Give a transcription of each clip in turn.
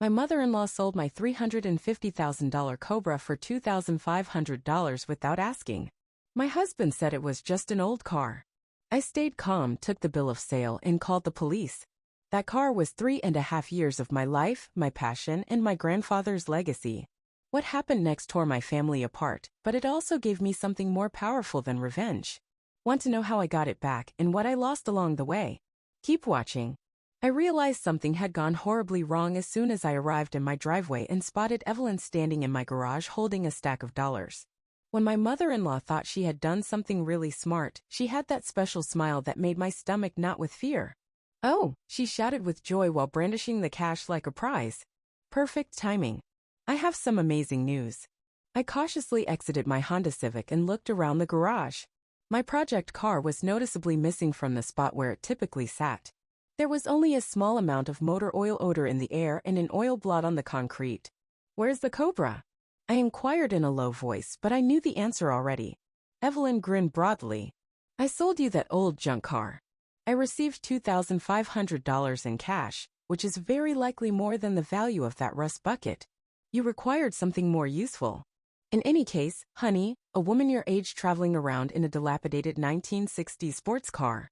My mother-in-law sold my $350,000 Cobra for $2,500 without asking. My husband said it was just an old car. I stayed calm, took the bill of sale, and called the police. That car was 3.5 years of my life, my passion, and my grandfather's legacy. What happened next tore my family apart, but it also gave me something more powerful than revenge. Want to know how I got it back and what I lost along the way? Keep watching. I realized something had gone horribly wrong as soon as I arrived in my driveway and spotted Evelyn standing in my garage holding a stack of dollars. When my mother-in-law thought she had done something really smart, she had that special smile that made my stomach knot with fear. "Oh," she shouted with joy while brandishing the cash like a prize. Perfect timing. I have some amazing news. I cautiously exited my Honda Civic and looked around the garage. My project car was noticeably missing from the spot where it typically sat. There was only a small amount of motor oil odor in the air and an oil blot on the concrete. "Where's the Cobra?" I inquired in a low voice, but I knew the answer already. Evelyn grinned broadly. "I sold you that old junk car. I received $2,500 in cash, which is very likely more than the value of that rust bucket. You required something more useful. In any case, honey, a woman your age traveling around in a dilapidated 1960s sports car."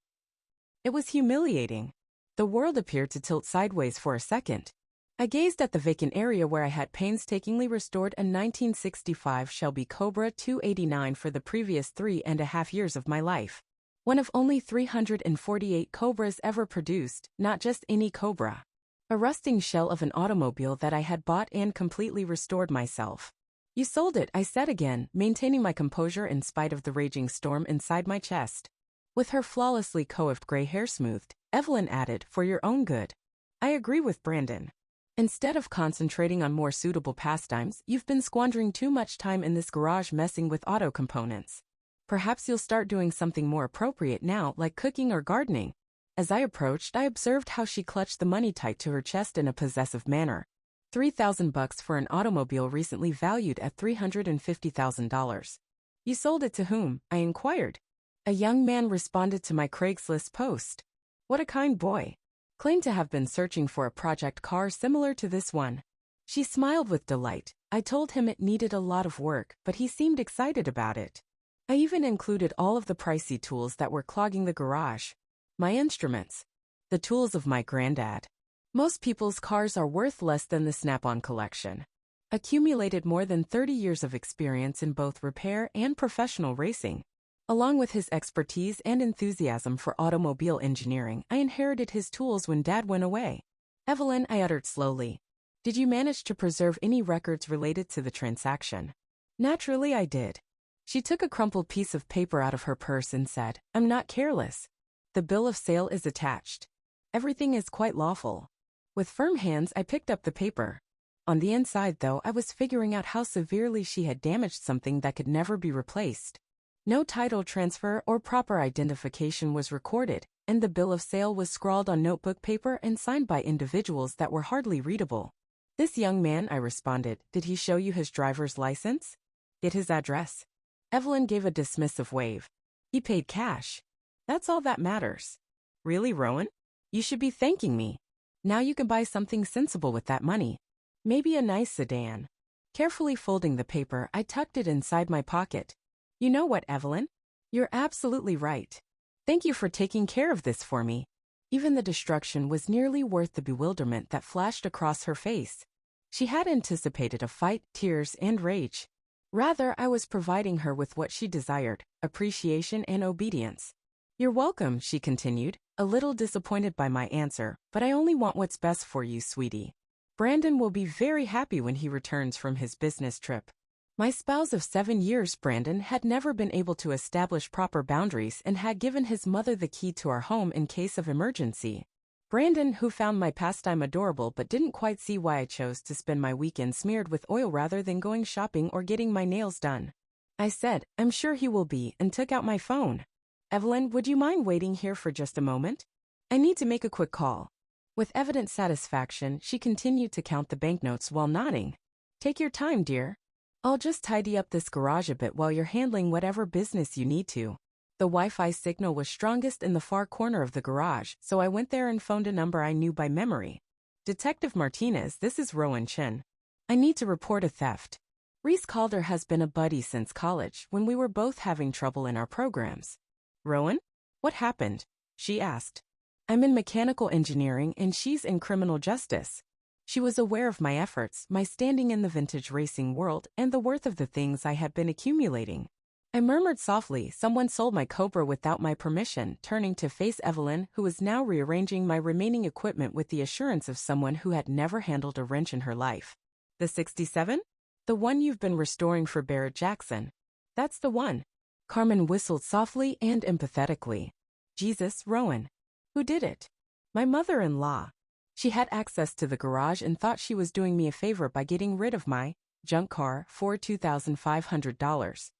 It was humiliating. The world appeared to tilt sideways for a second. I gazed at the vacant area where I had painstakingly restored a 1965 Shelby Cobra 289 for the previous 3.5 years of my life. One of only 348 Cobras ever produced, not just any Cobra. A rusting shell of an automobile that I had bought and completely restored myself. "You sold it," I said again, maintaining my composure in spite of the raging storm inside my chest. With her flawlessly coiffed gray hair smoothed, Evelyn added, "For your own good." I agree with Brandon. Instead of concentrating on more suitable pastimes, you've been squandering too much time in this garage messing with auto components. Perhaps you'll start doing something more appropriate now, like cooking or gardening. As I approached, I observed how she clutched the money tight to her chest in a possessive manner. $3,000 for an automobile recently valued at $350,000. "You sold it to whom?" I inquired. A young man responded to my Craigslist post. What a kind boy. Claimed to have been searching for a project car similar to this one. She smiled with delight. I told him it needed a lot of work, but he seemed excited about it. I even included all of the pricey tools that were clogging the garage. My instruments. The tools of my granddad. Most people's cars are worth less than the Snap-on collection. Accumulated more than 30 years of experience in both repair and professional racing. Along with his expertise and enthusiasm for automobile engineering, I inherited his tools when Dad went away. "Evelyn," I uttered slowly, "did you manage to preserve any records related to the transaction?" "Naturally I did." She took a crumpled piece of paper out of her purse and said, "I'm not careless. The bill of sale is attached. Everything is quite lawful." With firm hands, I picked up the paper. On the inside, though, I was figuring out how severely she had damaged something that could never be replaced. No title transfer or proper identification was recorded, and the bill of sale was scrawled on notebook paper and signed by individuals that were hardly readable. "This young man," I responded, "did he show you his driver's license? Get his address?" Evelyn gave a dismissive wave. "He paid cash. That's all that matters." "Really, Rowan? You should be thanking me. Now you can buy something sensible with that money. Maybe a nice sedan." Carefully folding the paper, I tucked it inside my pocket. "You know what, Evelyn? You're absolutely right. Thank you for taking care of this for me." Even the destruction was nearly worth the bewilderment that flashed across her face. She had anticipated a fight, tears, and rage. Rather, I was providing her with what she desired, appreciation and obedience. "You're welcome," she continued, a little disappointed by my answer, "but I only want what's best for you, sweetie. Brandon will be very happy when he returns from his business trip." My spouse of 7 years, Brandon, had never been able to establish proper boundaries and had given his mother the key to our home in case of emergency. Brandon, who found my pastime adorable but didn't quite see why I chose to spend my weekend smeared with oil rather than going shopping or getting my nails done. I said, "I'm sure he will be," and took out my phone. "Evelyn, would you mind waiting here for just a moment? I need to make a quick call." With evident satisfaction, she continued to count the banknotes while nodding. "Take your time, dear. I'll just tidy up this garage a bit while you're handling whatever business you need to." The Wi-Fi signal was strongest in the far corner of the garage, so I went there and phoned a number I knew by memory. Detective Martinez, this is Rowan Chin. I need to report a theft. Reese Calder has been a buddy since college when we were both having trouble in our programs. Rowan? What happened? She asked. I'm in mechanical engineering and she's in criminal justice. She was aware of my efforts, my standing in the vintage racing world, and the worth of the things I had been accumulating. I murmured softly, someone sold my Cobra without my permission, turning to face Evelyn, who was now rearranging my remaining equipment with the assurance of someone who had never handled a wrench in her life. The 67? The one you've been restoring for Barrett Jackson. That's the one. Carmen whistled softly and empathetically. Jesus, Rowan. Who did it? My mother-in-law. She had access to the garage and thought she was doing me a favor by getting rid of my junk car for $2,500.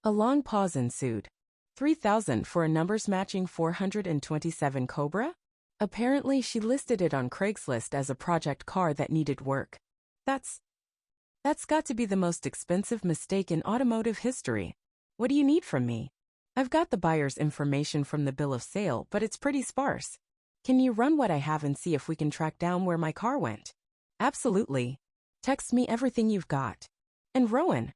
A long pause ensued. $3,000 for a numbers-matching 427 Cobra? Apparently she listed it on Craigslist as a project car that needed work. That's got to be the most expensive mistake in automotive history. What do you need from me? I've got the buyer's information from the bill of sale, but it's pretty sparse. Can you run what I have and see if we can track down where my car went? Absolutely. Text me everything you've got. And Rowan.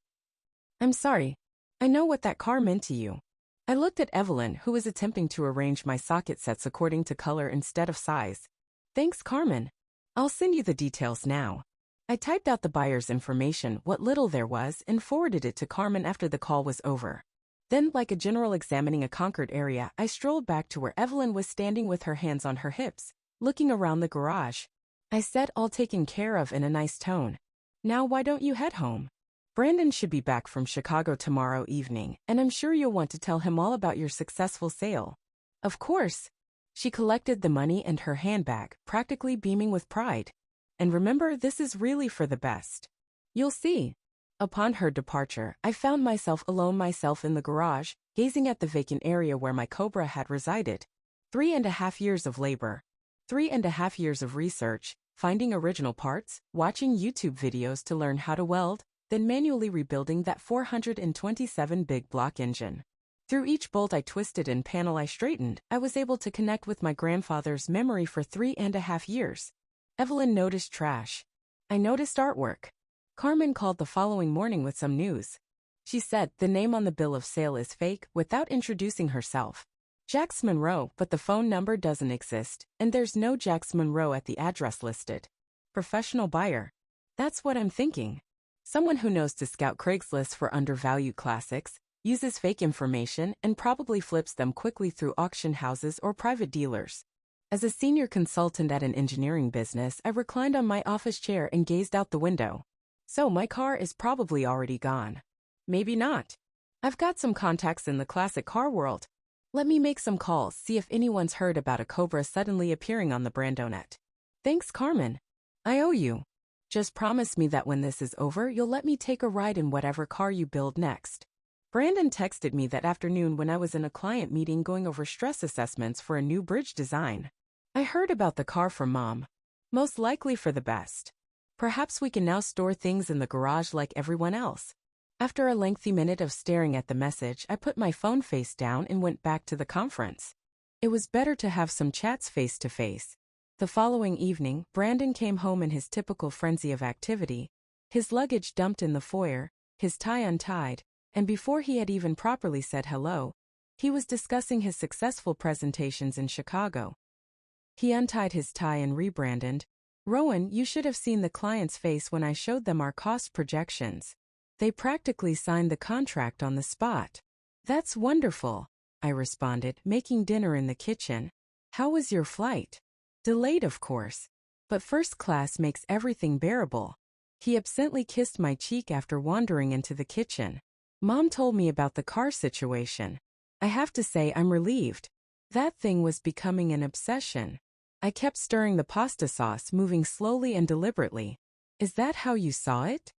I'm sorry. I know what that car meant to you. I looked at Evelyn, who was attempting to arrange my socket sets according to color instead of size. Thanks, Carmen. I'll send you the details now. I typed out the buyer's information, what little there was, and forwarded it to Carmen after the call was over. Then, like a general examining a conquered area, I strolled back to where Evelyn was standing with her hands on her hips, looking around the garage. I said, all taken care of in a nice tone. Now why don't you head home? Brandon should be back from Chicago tomorrow evening, and I'm sure you'll want to tell him all about your successful sale. Of course. She collected the money and her handbag, practically beaming with pride. And remember, this is really for the best. You'll see. Upon her departure, I found myself alone in the garage, gazing at the vacant area where my Cobra had resided. 3.5 years of labor. 3.5 years of research, finding original parts, watching YouTube videos to learn how to weld, then manually rebuilding that 427 big block engine. Through each bolt I twisted and panel I straightened, I was able to connect with my grandfather's memory for 3.5 years. Evelyn noticed trash. I noticed artwork. Carmen called the following morning with some news. She said the name on the bill of sale is fake without introducing herself. Jax Monroe, but the phone number doesn't exist, and there's no Jax Monroe at the address listed. Professional buyer. That's what I'm thinking. Someone who knows to scout Craigslist for undervalued classics, uses fake information, and probably flips them quickly through auction houses or private dealers. As a senior consultant at an engineering business, I reclined on my office chair and gazed out the window. So my car is probably already gone. Maybe not. I've got some contacts in the classic car world. Let me make some calls, see if anyone's heard about a Cobra suddenly appearing on the Brandonet. Thanks, Carmen. I owe you. Just promise me that when this is over, you'll let me take a ride in whatever car you build next. Brandon texted me that afternoon when I was in a client meeting going over stress assessments for a new bridge design. I heard about the car from Mom. Most likely for the best. Perhaps we can now store things in the garage like everyone else. After a lengthy minute of staring at the message, I put my phone face down and went back to the conference. It was better to have some chats face to face. The following evening, Brandon came home in his typical frenzy of activity, his luggage dumped in the foyer, his tie untied, and before he had even properly said hello, he was discussing his successful presentations in Chicago. He untied his tie and rebranded. Rowan, you should have seen the client's face when I showed them our cost projections. They practically signed the contract on the spot. That's wonderful, I responded, making dinner in the kitchen. How was your flight? Delayed, of course. But first class makes everything bearable. He absently kissed my cheek after wandering into the kitchen. Mom told me about the car situation. I have to say I'm relieved. That thing was becoming an obsession. I kept stirring the pasta sauce, moving slowly and deliberately. Is that how you saw it?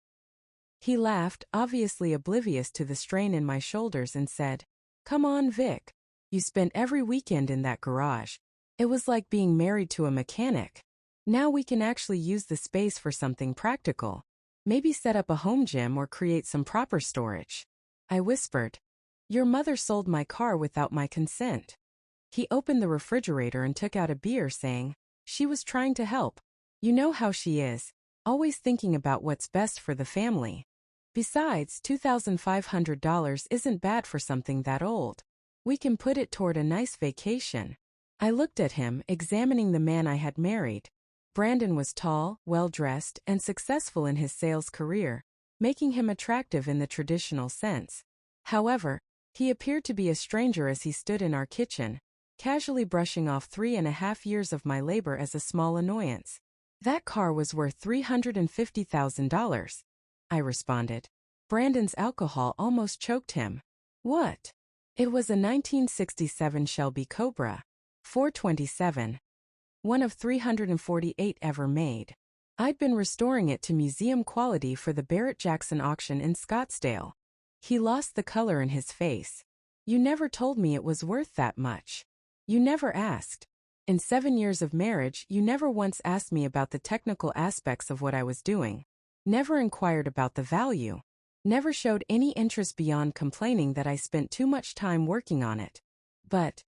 He laughed, obviously oblivious to the strain in my shoulders, and said, Come on, Vic. You spent every weekend in that garage. It was like being married to a mechanic. Now we can actually use the space for something practical. Maybe set up a home gym or create some proper storage. I whispered. Your mother sold my car without my consent. He opened the refrigerator and took out a beer, saying, She was trying to help. You know how she is, always thinking about what's best for the family. Besides, $2,500 isn't bad for something that old. We can put it toward a nice vacation. I looked at him, examining the man I had married. Brandon was tall, well-dressed, and successful in his sales career, making him attractive in the traditional sense. However, he appeared to be a stranger as he stood in our kitchen, casually brushing off 3.5 years of my labor as a small annoyance. That car was worth $350,000. I responded. Brandon's alcohol almost choked him. What? It was a 1967 Shelby Cobra 427. One of 348 ever made. I'd been restoring it to museum quality for the Barrett-Jackson auction in Scottsdale. He lost the color in his face. You never told me it was worth that much. You never asked. In 7 years of marriage, you never once asked me about the technical aspects of what I was doing. Never inquired about the value. Never showed any interest beyond complaining that I spent too much time working on it. But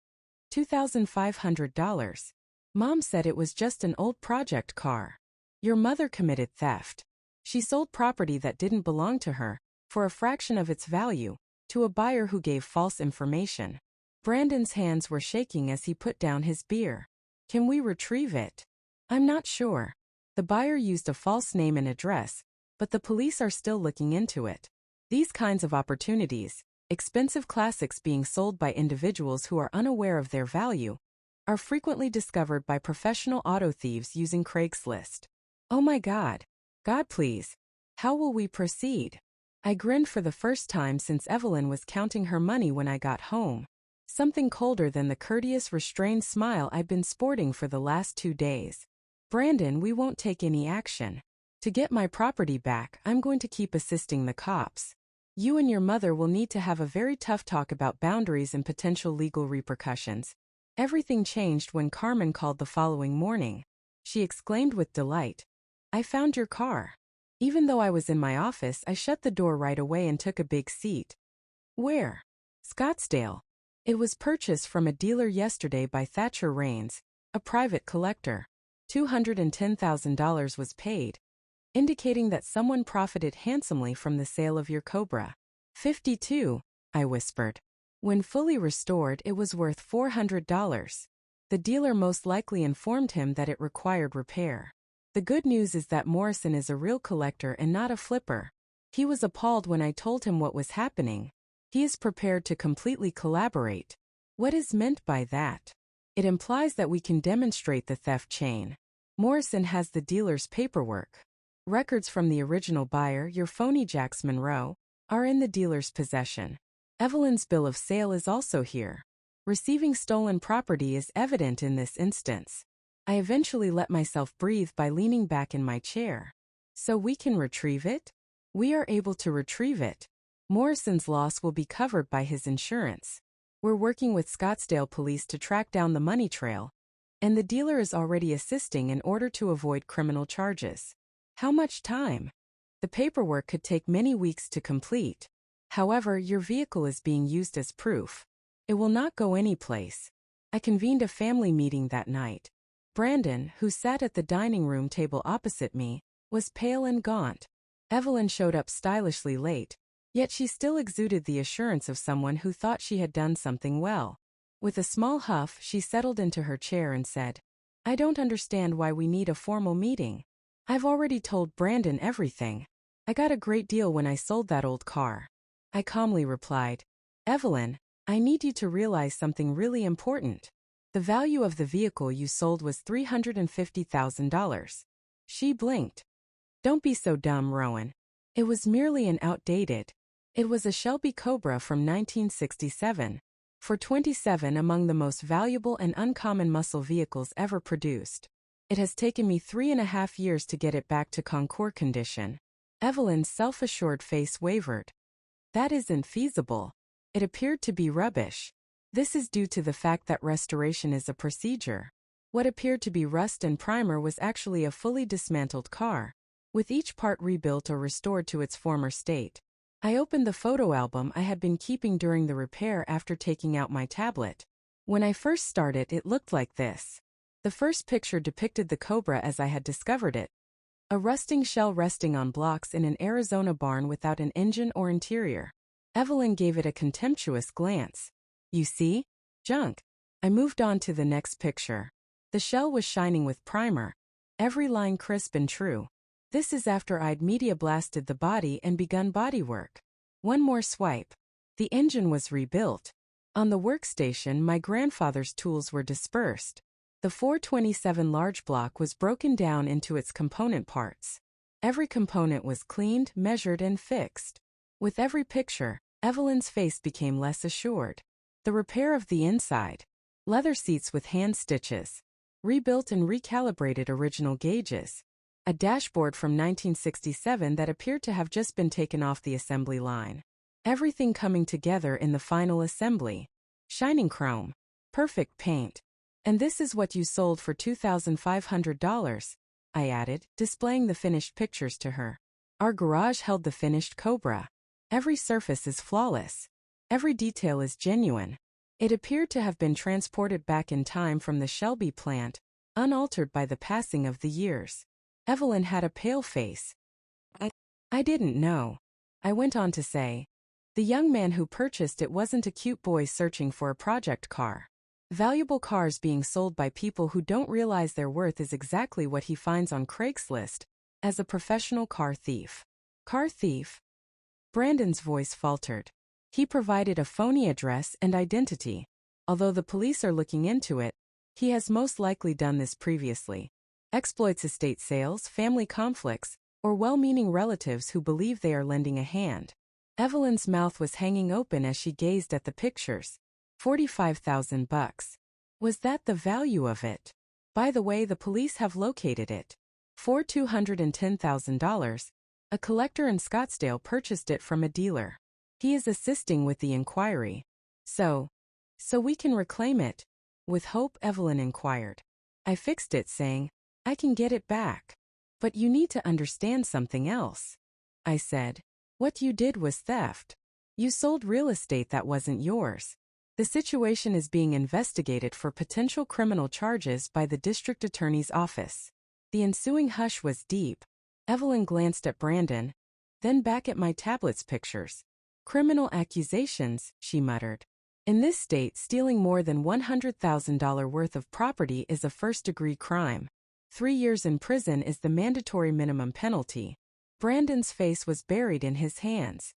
$2,500. Mom said it was just an old project car. Your mother committed theft. She sold property that didn't belong to her, for a fraction of its value, to a buyer who gave false information. Brandon's hands were shaking as he put down his beer. Can we retrieve it? I'm not sure. The buyer used a false name and address, but the police are still looking into it. These kinds of opportunities, expensive classics being sold by individuals who are unaware of their value, are frequently discovered by professional auto thieves using Craigslist. Oh my God. God please. How will we proceed? I grinned for the first time since Evelyn was counting her money when I got home. Something colder than the courteous, restrained smile I'd been sporting for the last 2 days. Brandon, we won't take any action. To get my property back, I'm going to keep assisting the cops. You and your mother will need to have a very tough talk about boundaries and potential legal repercussions. Everything changed when Carmen called the following morning. She exclaimed with delight, I found your car. Even though I was in my office, I shut the door right away and took a big seat. Where? Scottsdale. It was purchased from a dealer yesterday by Thatcher Rains, a private collector. $210,000 was paid, indicating that someone profited handsomely from the sale of your Cobra. 52, I whispered. When fully restored, it was worth $400. The dealer most likely informed him that it required repair. The good news is that Morrison is a real collector and not a flipper. He was appalled when I told him what was happening. He is prepared to completely collaborate. What is meant by that? It implies that we can demonstrate the theft chain. Morrison has the dealer's paperwork. Records from the original buyer, your phony Jax Monroe, are in the dealer's possession. Evelyn's bill of sale is also here. Receiving stolen property is evident in this instance. I eventually let myself breathe by leaning back in my chair. So we can retrieve it? We are able to retrieve it. Morrison's loss will be covered by his insurance. We're working with Scottsdale police to track down the money trail, and the dealer is already assisting in order to avoid criminal charges. How much time? The paperwork could take many weeks to complete. However, your vehicle is being used as proof. It will not go anyplace. I convened a family meeting that night. Brandon, who sat at the dining room table opposite me, was pale and gaunt. Evelyn showed up stylishly late, yet she still exuded the assurance of someone who thought she had done something well. With a small huff, she settled into her chair and said, I don't understand why we need a formal meeting. I've already told Brandon everything. I got a great deal when I sold that old car. I calmly replied, Evelyn, I need you to realize something really important. The value of the vehicle you sold was $350,000. She blinked. Don't be so dumb, Rowan. It was merely an outdated. It was a Shelby Cobra from 1967. For 27, among the most valuable and uncommon muscle vehicles ever produced. It has taken me 3.5 years to get it back to concours condition. Evelyn's self-assured face wavered. That isn't feasible. It appeared to be rubbish. This is due to the fact that restoration is a procedure. What appeared to be rust and primer was actually a fully dismantled car, with each part rebuilt or restored to its former state. I opened the photo album I had been keeping during the repair after taking out my tablet. When I first started, it looked like this. The first picture depicted the cobra as I had discovered it. A rusting shell resting on blocks in an Arizona barn without an engine or interior. Evelyn gave it a contemptuous glance. You see? Junk. I moved on to the next picture. The shell was shining with primer, every line crisp and true. This is after I'd media blasted the body and begun bodywork. One more swipe. The engine was rebuilt. On the workstation, my grandfather's tools were dispersed. The 427 large block was broken down into its component parts. Every component was cleaned, measured, and fixed. With every picture, Evelyn's face became less assured. The repair of the inside. Leather seats with hand stitches. Rebuilt and recalibrated original gauges. A dashboard from 1967 that appeared to have just been taken off the assembly line. Everything coming together in the final assembly. Shining chrome. Perfect paint. And this is what you sold for $2,500, I added, displaying the finished pictures to her. Our garage held the finished Cobra. Every surface is flawless. Every detail is genuine. It appeared to have been transported back in time from the Shelby plant, unaltered by the passing of the years. Evelyn had a pale face. I didn't know. I went on to say. The young man who purchased it wasn't a cute boy searching for a project car. Valuable cars being sold by people who don't realize their worth is exactly what he finds on Craigslist, as a professional car thief. Car thief? Brandon's voice faltered. He provided a phony address and identity. Although the police are looking into it, he has most likely done this previously. Exploits estate sales, family conflicts, or well-meaning relatives who believe they are lending a hand. Evelyn's mouth was hanging open as she gazed at the pictures. $45,000. Was that the value of it? By the way, the police have located it. For $210,000, a collector in Scottsdale purchased it from a dealer. He is assisting with the inquiry. So we can reclaim it? With hope, Evelyn inquired. I fixed it, saying, I can get it back. But you need to understand something else. I said. What you did was theft. You sold real estate that wasn't yours. The situation is being investigated for potential criminal charges by the district attorney's office. The ensuing hush was deep. Evelyn glanced at Brandon, then back at my tablet's pictures. Criminal accusations, she muttered. In this state, stealing more than $100,000 worth of property is a first-degree crime. 3 years in prison is the mandatory minimum penalty. Brandon's face was buried in his hands.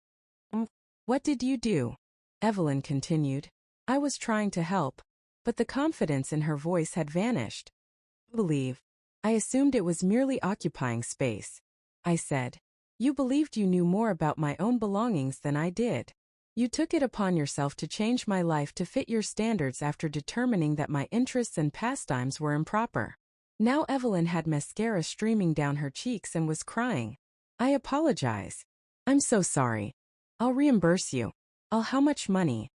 What did you do? Evelyn continued. I was trying to help, but the confidence in her voice had vanished. I assumed it was merely occupying space. I said. You believed you knew more about my own belongings than I did. You took it upon yourself to change my life to fit your standards after determining that my interests and pastimes were improper. Now Evelyn had mascara streaming down her cheeks and was crying. I apologize. I'm so sorry. I'll reimburse you. How much money?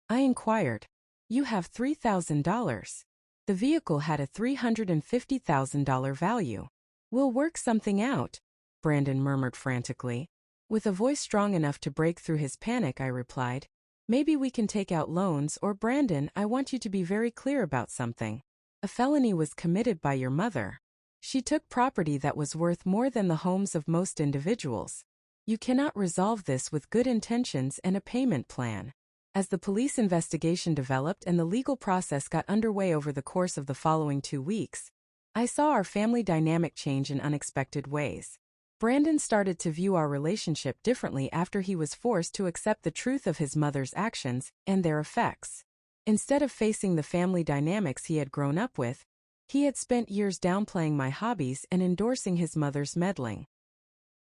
I inquired. You have $3,000. The vehicle had a $350,000 value. We'll work something out, Brandon murmured frantically. With a voice strong enough to break through his panic, I replied, maybe we can take out loans, or Brandon, I want you to be very clear about something. A felony was committed by your mother. She took property that was worth more than the homes of most individuals. You cannot resolve this with good intentions and a payment plan. As the police investigation developed and the legal process got underway over the course of the following 2 weeks, I saw our family dynamic change in unexpected ways. Brandon started to view our relationship differently after he was forced to accept the truth of his mother's actions and their effects. Instead of facing the family dynamics he had grown up with, he had spent years downplaying my hobbies and endorsing his mother's meddling.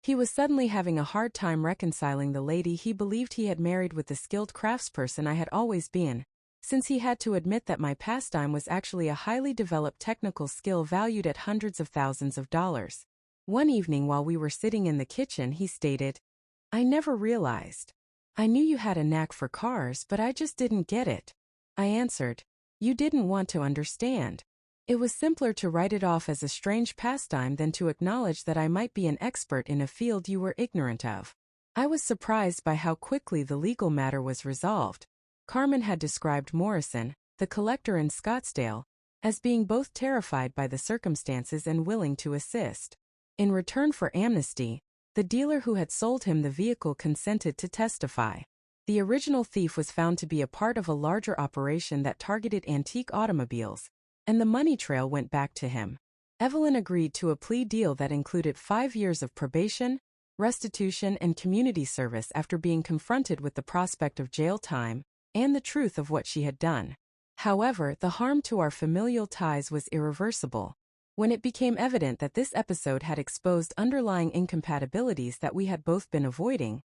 He was suddenly having a hard time reconciling the lady he believed he had married with the skilled craftsperson I had always been, since he had to admit that my pastime was actually a highly developed technical skill valued at hundreds of thousands of dollars. One evening while we were sitting in the kitchen, he stated, I never realized. I knew you had a knack for cars, but I just didn't get it. I answered, you didn't want to understand. It was simpler to write it off as a strange pastime than to acknowledge that I might be an expert in a field you were ignorant of. I was surprised by how quickly the legal matter was resolved. Carmen had described Morrison, the collector in Scottsdale, as being both terrified by the circumstances and willing to assist. In return for amnesty, the dealer who had sold him the vehicle consented to testify. The original thief was found to be a part of a larger operation that targeted antique automobiles, and the money trail went back to him. Evelyn agreed to a plea deal that included 5 years of probation, restitution, and community service after being confronted with the prospect of jail time and the truth of what she had done. However, the harm to our familial ties was irreversible. When it became evident that this episode had exposed underlying incompatibilities that we had both been avoiding,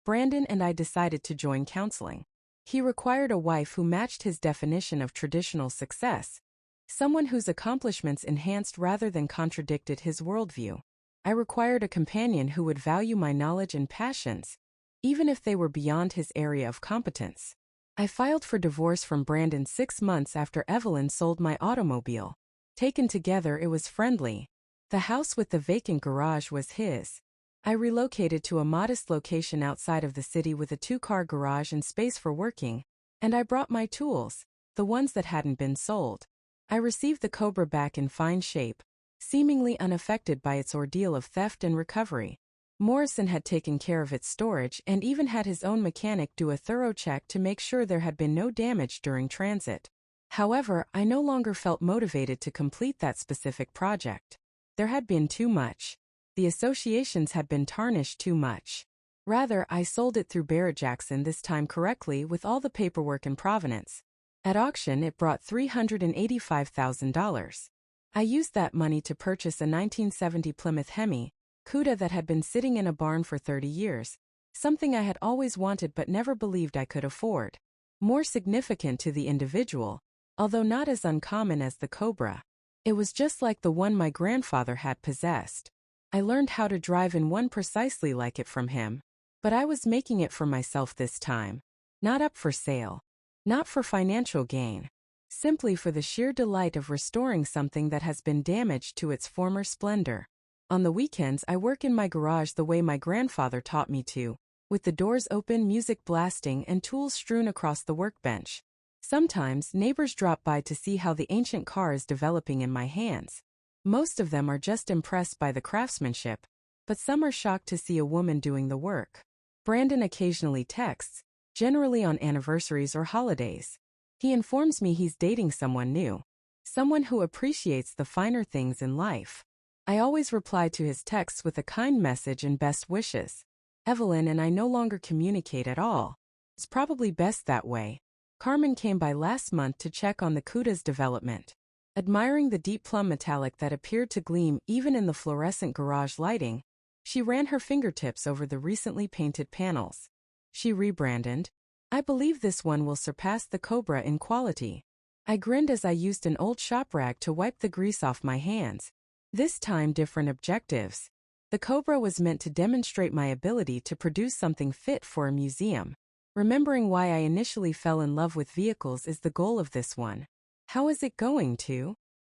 Brandon and I decided to join counseling. He required a wife who matched his definition of traditional success, someone whose accomplishments enhanced rather than contradicted his worldview. I required a companion who would value my knowledge and passions, even if they were beyond his area of competence. I filed for divorce from Brandon 6 months after Evelyn sold my automobile. Taken together, it was friendly. The house with the vacant garage was his. I relocated to a modest location outside of the city with a 2-car garage and space for working, and I brought my tools, the ones that hadn't been sold. I received the Cobra back in fine shape, seemingly unaffected by its ordeal of theft and recovery. Morrison had taken care of its storage and even had his own mechanic do a thorough check to make sure there had been no damage during transit. However, I no longer felt motivated to complete that specific project. There had been too much. The associations had been tarnished too much. Rather, I sold it through Barrett-Jackson, this time correctly with all the paperwork in provenance. At auction, it brought $385,000. I used that money to purchase a 1970 Plymouth Hemi Cuda that had been sitting in a barn for 30 years, something I had always wanted but never believed I could afford. More significant to the individual, although not as uncommon as the Cobra, it was just like the one my grandfather had possessed. I learned how to drive in one precisely like it from him, but I was making it for myself this time. Not up for sale. Not for financial gain. Simply for the sheer delight of restoring something that has been damaged to its former splendor. On the weekends, I work in my garage the way my grandfather taught me to, with the doors open, music blasting, and tools strewn across the workbench. Sometimes, neighbors drop by to see how the ancient car is developing in my hands. Most of them are just impressed by the craftsmanship, but some are shocked to see a woman doing the work. Brandon occasionally texts, generally on anniversaries or holidays. He informs me he's dating someone new, someone who appreciates the finer things in life. I always reply to his texts with a kind message and best wishes. Evelyn and I no longer communicate at all. It's probably best that way. Carmen came by last month to check on the Cuda's development. Admiring the deep plum metallic that appeared to gleam even in the fluorescent garage lighting, she ran her fingertips over the recently painted panels. She rebranded. I believe this one will surpass the Cobra in quality. I grinned as I used an old shop rag to wipe the grease off my hands. This time, different objectives. The Cobra was meant to demonstrate my ability to produce something fit for a museum. Remembering why I initially fell in love with vehicles is the goal of this one. How is it going to?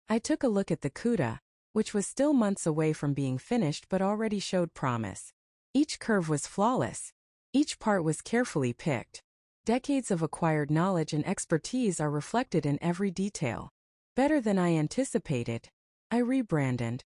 I took a look at the Cuda, which was still months away from being finished but already showed promise. Each curve was flawless. Each part was carefully picked. Decades of acquired knowledge and expertise are reflected in every detail. Better than I anticipated. I rebranded.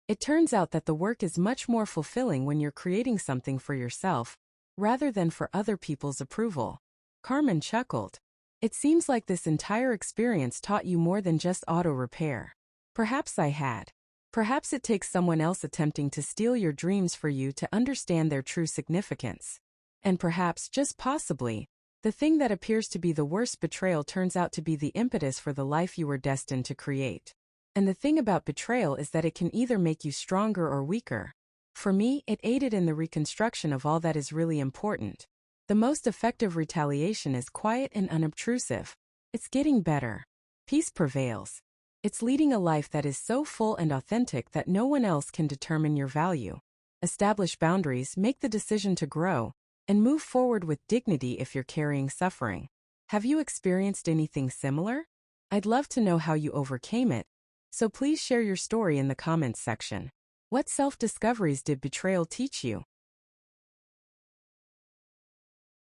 It turns out that the work is much more fulfilling when you're creating something for yourself, rather than for other people's approval. Carmen chuckled. It seems like this entire experience taught you more than just auto repair. Perhaps I had. Perhaps it takes someone else attempting to steal your dreams for you to understand their true significance. And perhaps, just possibly, the thing that appears to be the worst betrayal turns out to be the impetus for the life you were destined to create. And the thing about betrayal is that it can either make you stronger or weaker. For me, it aided in the reconstruction of all that is really important. The most effective retaliation is quiet and unobtrusive. It's getting better. Peace prevails. It's leading a life that is so full and authentic that no one else can determine your value. Establish boundaries, make the decision to grow, and move forward with dignity if you're carrying suffering. Have you experienced anything similar? I'd love to know how you overcame it, so please share your story in the comments section. What self-discoveries did betrayal teach you?